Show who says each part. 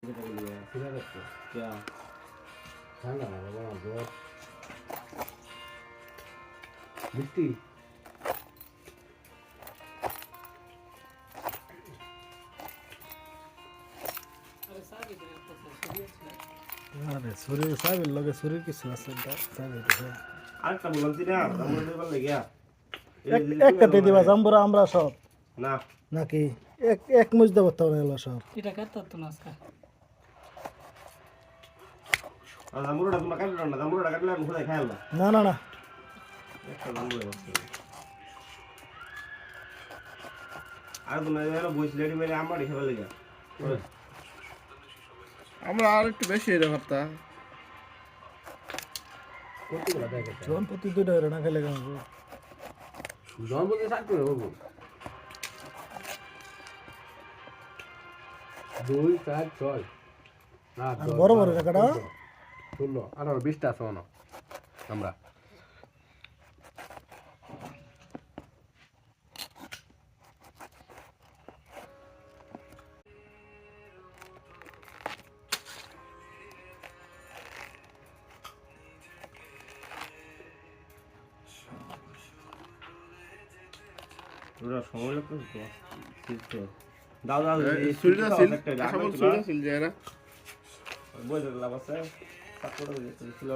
Speaker 1: क्या
Speaker 2: ठंडा ना बाबा जोर मिट्टी
Speaker 3: আরে শরীর সাবের লগে শরীর কিছু আছে সাবের
Speaker 1: আরেকটা বললাম না আমরা দেবার লাগিয়া
Speaker 3: একটাতে দিবা জাম্বুরা আমরা সব
Speaker 1: না
Speaker 3: নাকি এক এক মুজ দেব তো হলো সব
Speaker 4: এটা কাটতে তো না আজকে
Speaker 1: আর জাম্বুরাটা তোমরা কাটলো না জাম্বুরাটা কাটলে আমি খোদাই খাইল না
Speaker 3: না না না
Speaker 1: একটা জাম্বুরা আর তোমরা এর বইস লেডি মেরে আমার খেলা লাগিয়া
Speaker 5: আমরা আর একটু বেশি এটা ভাবতা
Speaker 2: কত বড় দেখে
Speaker 3: জন প্রতি দুইটা করে না খেলে কেমন
Speaker 2: জন বলতে সাত করে বাবু 2 4 6 না
Speaker 3: আর বড় বড় টাকাটা
Speaker 2: 16 18 20টা আছে না আমরা
Speaker 1: তোরা সময় লাগতো তো দাও দাও
Speaker 5: সুরিটা সিল সকল সুরিটা সিল যায় না
Speaker 1: বই লাভ আছে সাপোর্ট দিয়েছিল